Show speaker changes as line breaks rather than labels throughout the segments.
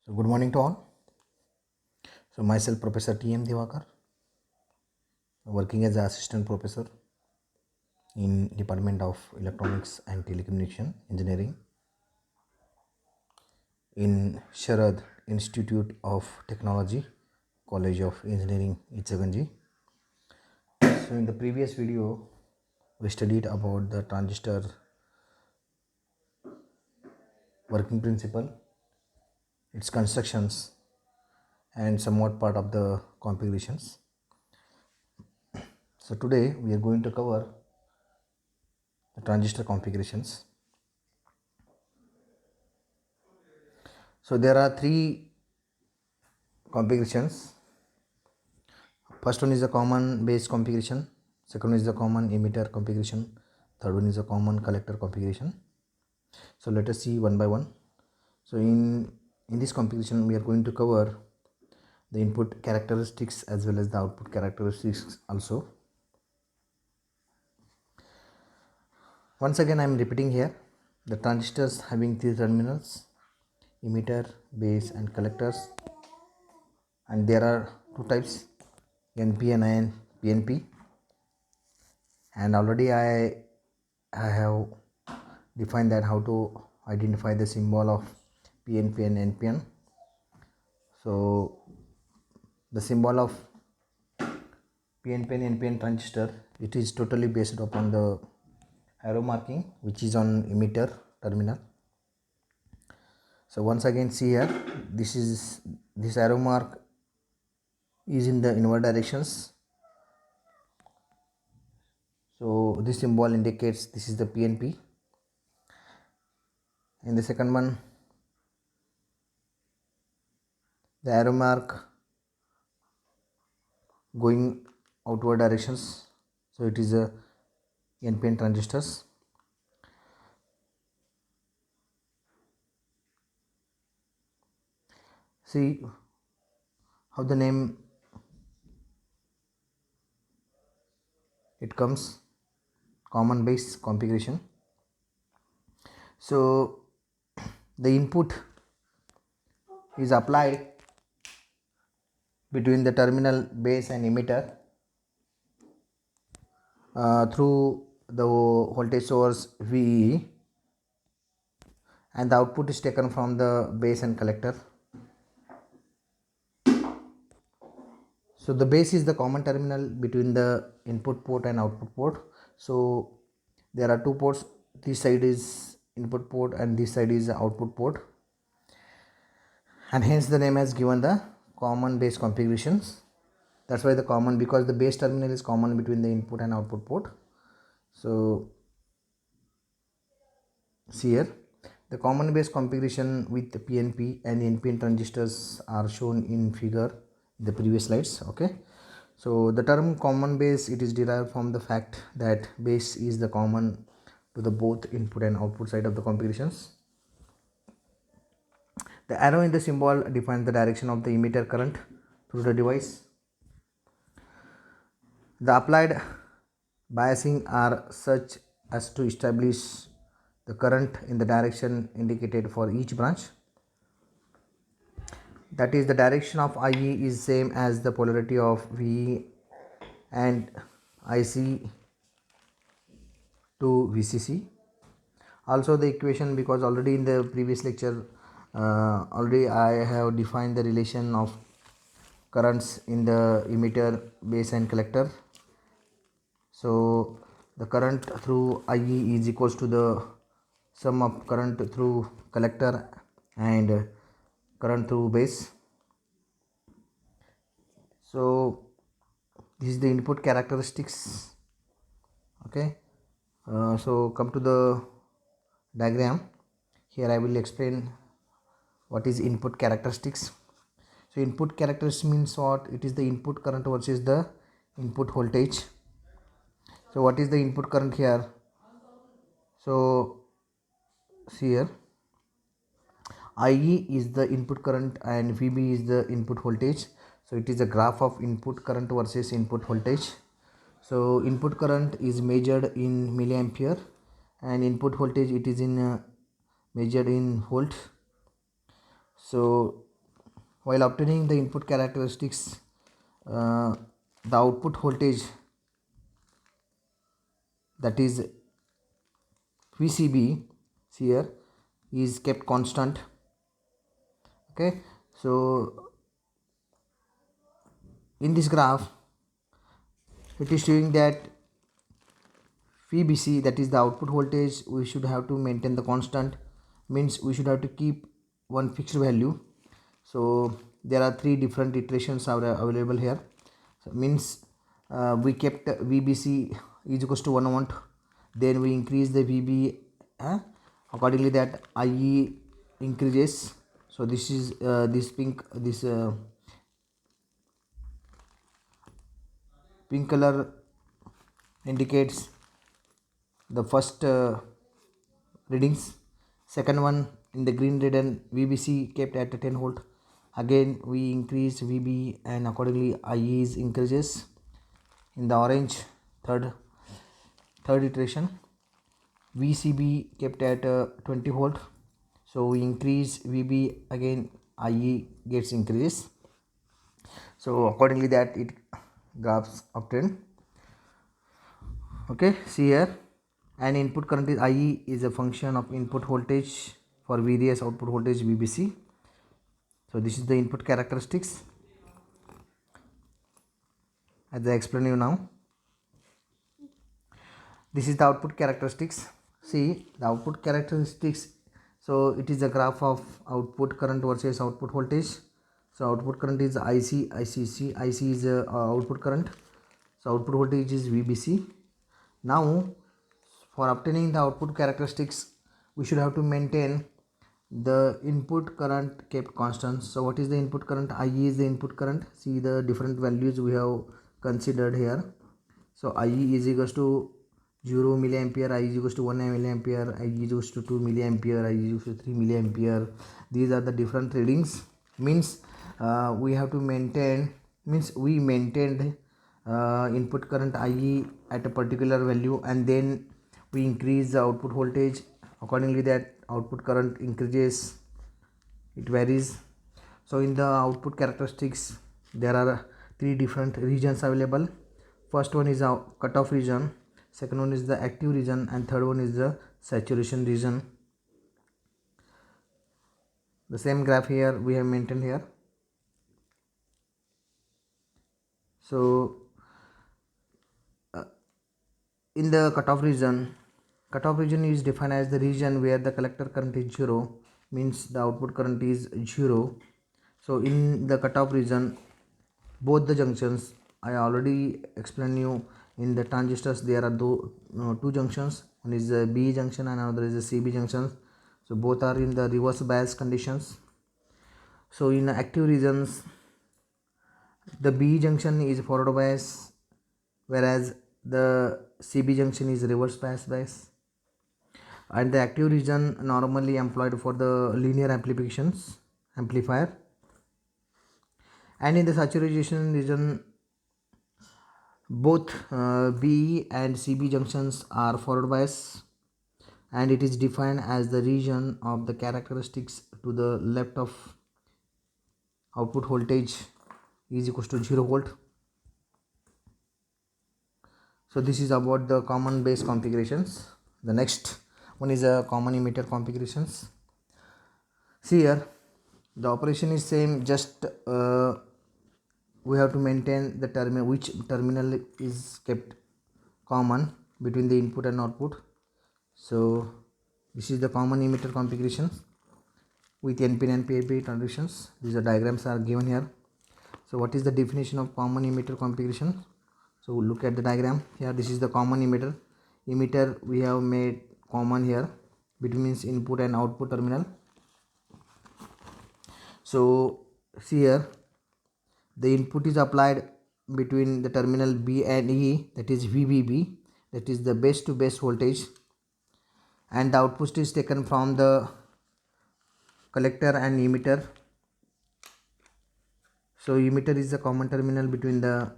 So good morning to all. So myself Professor T.M. Divakar, working as an assistant professor in Department of Electronics and Telecommunication Engineering in Sharad Institute of Technology, College of Engineering, Ichaganji. So in the previous video, we studied about the transistor working principle, its constructions, and somewhat part of the configurations. So today we are going to cover the transistor configurations. So there are three configurations. First one is a common base configuration, second one is the common emitter configuration, third one is a common collector configuration. So let us see one by one. So in this configuration we are going to cover the input characteristics as well as the output characteristics also. Once again I am repeating here, the transistors having three terminals, emitter, base and collectors, and there are two types, NPN and PNP, and already I have defined that how to identify the symbol of PNP and NPN. So the symbol of PNP and NPN transistor, it is totally based upon the arrow marking which is on emitter terminal. So once again see here, this arrow mark is in the inward directions. So this symbol indicates this is the PNP. In the second one, the arrow mark going outward directions, so it is a NPN transistors. See how the name it comes, common base configuration. So the input is applied between the terminal base and emitter through the voltage source VE, and the output is taken from the base and collector. So the base is the common terminal between the input port and output port. So there are two ports, this side is input port and this side is output port, and hence the name has given the common base configurations. That's why the common, because the base terminal is common between the input and output port. So see here, the common base configuration with the PNP and NPN transistors are shown in figure in the previous slides. Okay, so the term common base, it is derived from the fact that base is the common to the both input and output side of the configurations. The arrow in the symbol defines the direction of the emitter current through the device. The applied biasing are such as to establish the current in the direction indicated for each branch. That is, the direction of IE is same as the polarity of VE and IC to VCC. Also the equation, because already in the previous lecture already I have defined the relation of currents in the emitter, base and collector. So the current through IE is equals to the sum of current through collector and current through base. So this is the input characteristics. Okay, so come to the diagram. Here I will explain what is input characteristics. So input characteristics means what? It is the input current versus the input voltage. So what is the input current here? So see here, IE is the input current and VB is the input voltage. So it is a graph of input current versus input voltage. So input current is measured in milliampere and input voltage it is in measured in volt. So While obtaining the input characteristics, the output voltage, that is VCB here, is kept constant. Okay, so in this graph it is showing that VBC, that is the output voltage, we should have to maintain the constant, means we should have to keep one fixed value. So there are three different iterations are available here. So means we kept VBC is equals to 1 volt, then we increase the VB, accordingly that IE increases. So this is this pink color indicates the first readings. Second one, in the green written, VBC kept at 10 volt. Again we increase VB and accordingly IE is increases. In the orange, third iteration, VCB kept at 20 volt, so we increase VB, again IE gets increases. So accordingly that it graphs obtained. Okay, see here, and input current is IE is a function of input voltage for various output voltage VBC. So this is the input characteristics as I explain you now. This is the output characteristics. See the output characteristics. So it is a graph of output current versus output voltage. So output current is IC, ICC. IC is output current. So output voltage is VBC. Now for obtaining the output characteristics, we should have to maintain the input current kept constant. So what is the input current? IE is the input current. See the different values we have considered here. So IE is equals to 0 milliampere, I is equals to 1 milliampere, I is equals to 2 milliampere, I is equals to 3 milliampere. These are the different readings. Means we have to maintain, means we maintained input current IE at a particular value, and then we increase the output voltage. Accordingly that output current increases, it varies. So in the output characteristics there are three different regions available. First one is a cutoff region, second one is the active region, and third one is the saturation region. The same graph here we have maintained here. So in the cutoff region is defined as the region where the collector current is 0, means the output current is 0. So in the cutoff region, both the junctions, I already explained you, in the transistors there are two junctions, one is the B junction and another is the CB junction. So both are in the reverse bias conditions. So in active regions, the B junction is forward bias, whereas the CB junction is reverse bias. And the active region normally employed for the linear amplifier. And in the saturation region, both B and CB junctions are forward bias, and it is defined as the region of the characteristics to the left of output voltage is equals to 0 volt. So this is about the common base configurations. The next one is a common emitter configurations. See here, the operation is same, just we have to maintain the terminal, which terminal is kept common between the input and output. So this is the common emitter configuration with NPN and PNP transitions. These are diagrams are given here. So what is the definition of common emitter configuration? So look at the diagram here. This is the common emitter we have made common here between input and output terminal. So see here, the input is applied between the terminal B and E, that is VBB, that is the base to base voltage, and the output is taken from the collector and emitter. So emitter is the common terminal between the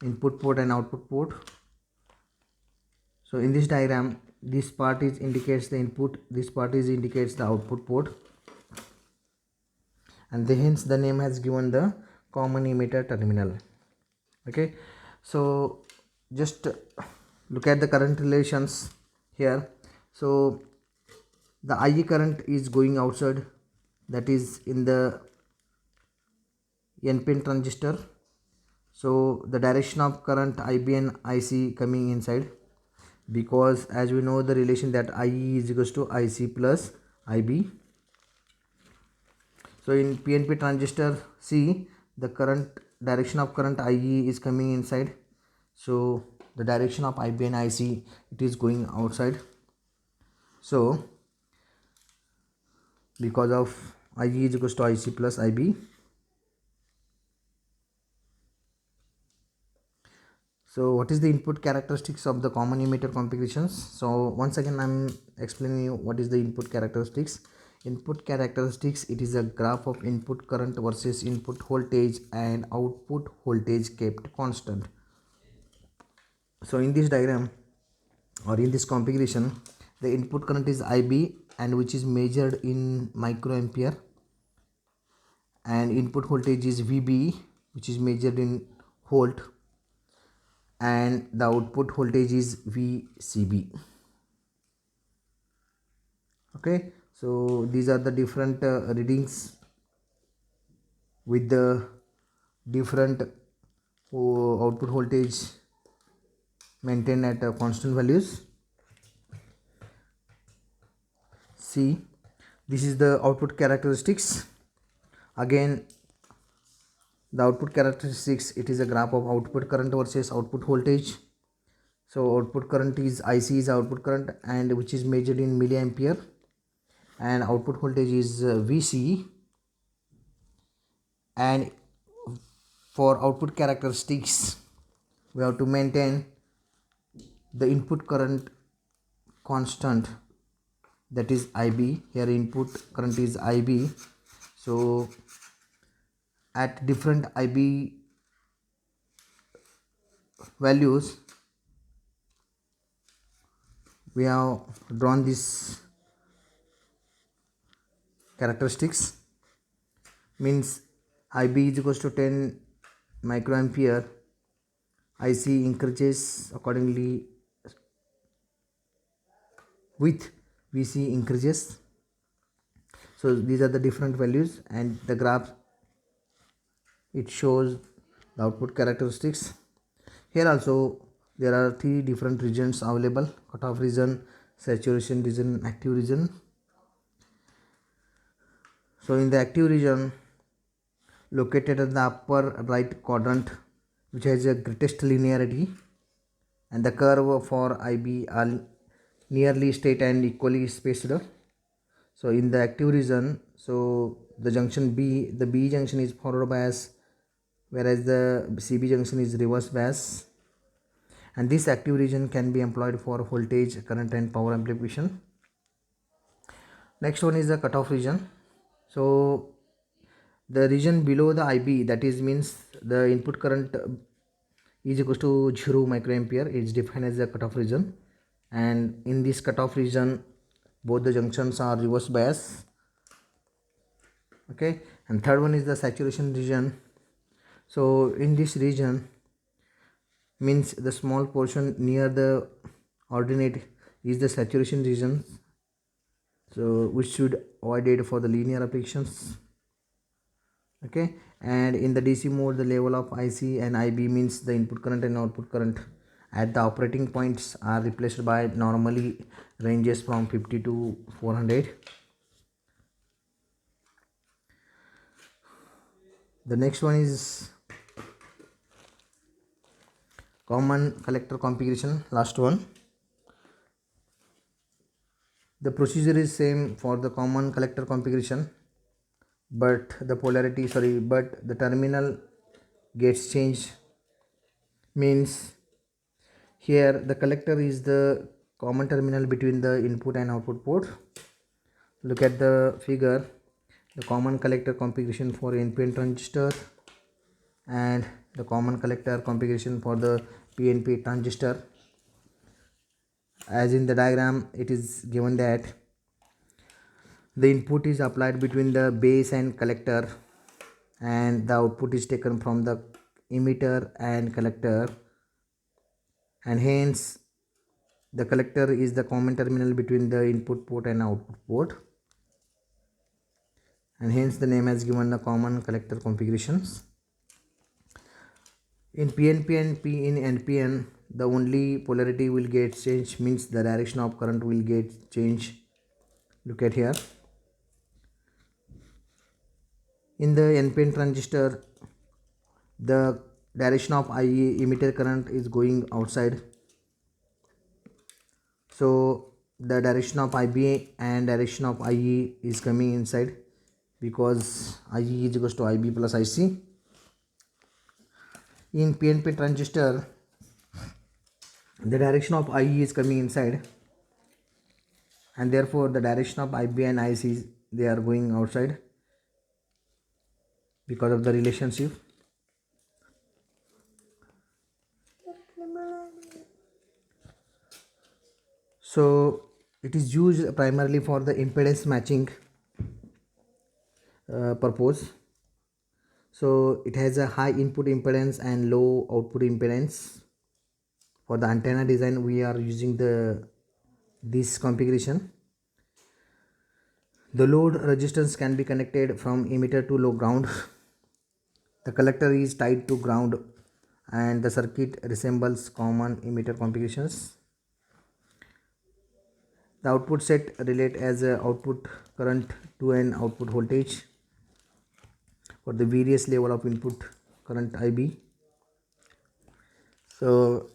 input port and output port. So in this diagram, this part indicates the input, this part indicates the output port, and hence the name has given the common emitter terminal. Okay, so just look at the current relations here. So the IE current is going outside, that is in the NPN transistor. So the direction of current IB and IC coming inside, because as we know the relation that IE is equals to IC plus IB. So in PNP transistor C, the current direction of current IE is coming inside, so the direction of IB and IC, it is going outside. So because of IE is equals to IC plus IB, so what is the input characteristics of the common emitter configurations? So once again I'm explaining you what is the input characteristics. Input characteristics, it is a graph of input current versus input voltage and output voltage kept constant. So in this diagram or in this configuration, the input current is IB and which is measured in microampere, and input voltage is VB which is measured in volt, and the output voltage is VCB. Okay, so these are the different readings with the different output voltage maintained at constant values. See, this is the output characteristics. Again, the output characteristics, it is a graph of output current versus output voltage. So output current is IC is output current and which is measured in milliampere, and output voltage is VC. And for output characteristics, we have to maintain the input current constant, that is IB. Here input current is IB, so at different IB values we have drawn this characteristics. Means IB is equals to 10 microampere, IC increases accordingly with VC increases. So these are the different values, and the graph, it shows the output characteristics. Here also there are three different regions available: cutoff region, saturation region, active region. So in the active region, located at the upper right quadrant, which has a greatest linearity, and the curve for IB are nearly straight and equally spaced. So in the active region, so the junction B, the B junction is forward bias, whereas the CB junction is reverse bias, and this active region can be employed for voltage, current and power amplification. Next one is the cutoff region. So the region below the IB, that is means the input current is equals to 0 microampere, is defined as the cutoff region, and in this cutoff region both the junctions are reverse bias. Okay, and third one is the saturation region. So in this region, means the small portion near the ordinate is the saturation region, so which should avoid it for the linear applications. Okay, and in the DC mode, the level of IC and IB, means the input current and output current at the operating points are replaced by normally ranges from 50 to 400. The next one is common collector configuration, last one. The procedure is same for the common collector configuration, but the polarity, but the terminal gets changed. Means here the collector is the common terminal between the input and output port. Look at the figure, the common collector configuration for NPN transistor and the common collector configuration for the PNP transistor. As in the diagram, it is given that the input is applied between the base and collector, and the output is taken from the emitter and collector, and hence the collector is the common terminal between the input port and output port, and hence the name has given the common collector configurations. In PNP and P in NPN, the only polarity will get changed, means the direction of current will get changed. Look at here. In the NPN transistor, the direction of IE emitter current is going outside. So the direction of IB and direction of IE is coming inside, because IE is equals to IB plus IC. In PNP transistor, the direction of IE is coming inside, and therefore the direction of IB and IC, they are going outside because of the relationship. So it is used primarily for the impedance matching purpose. So it has a high input impedance and low output impedance. For the antenna design, we are using this configuration. The load resistance can be connected from emitter to low ground. The collector is tied to ground, and the circuit resembles common emitter configurations. The output set relate as a output current to an output voltage for the various level of input current IB. So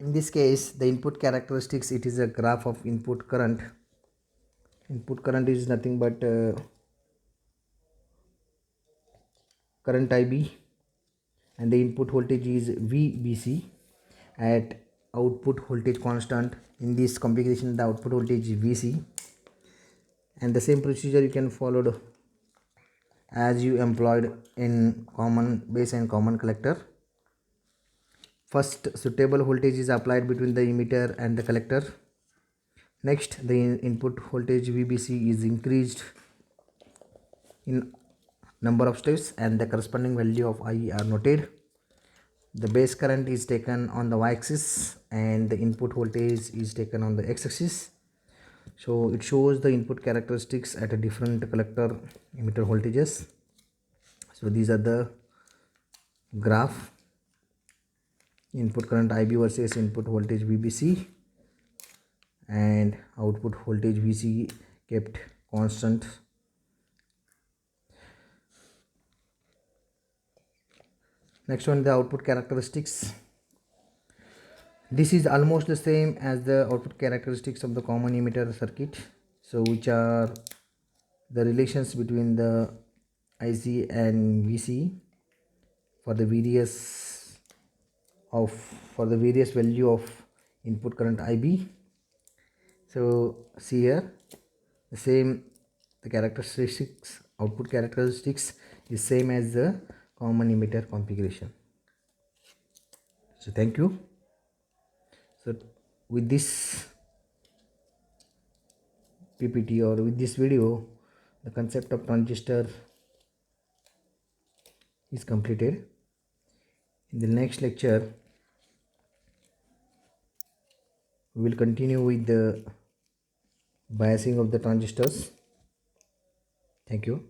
in this case, the input characteristics, it is a graph of input current. Input current is nothing but current IB, and the input voltage is VBC at output voltage constant. In this configuration, the output voltage is VC, and the same procedure you can follow as you employed in common base and common collector. First, suitable voltage is applied between the emitter and the collector. Next, the input voltage VBC is increased in number of steps, and the corresponding value of IE are noted. The base current is taken on the y-axis and the input voltage is taken on the x-axis. So it shows the input characteristics at a different collector emitter voltages. So these are the graph: input current IB versus input voltage VBC, and output voltage VC kept constant. Next one, the output characteristics. This is almost the same as the output characteristics of the common emitter circuit. So which are the relations between the IC and VC for the various value of input current IB. So see here, the characteristics, output characteristics is same as the common emitter configuration. So thank you. So with this PPT or with this video, the concept of transistor is completed. In the next lecture, we will continue with the biasing of the transistors. Thank you.